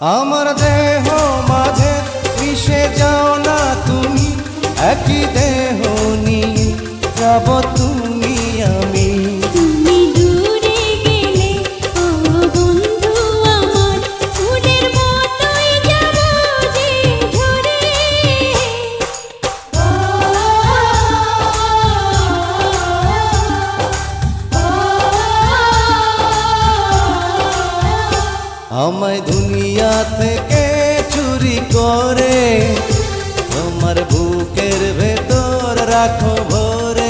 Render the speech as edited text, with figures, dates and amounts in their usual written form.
আমার দেহ মাঝে মিশে যাও না তুমি, একই দেহ নিয়ে যাব তুমি আমি। তুমি দূরে গেলে ও বন্ধু আমার, ফুলের মতোই যাব যে ঝরে। আমায় দুনিয়া থেকে চুরি করে তোমার বুকের ভেতর রাখো ভরে।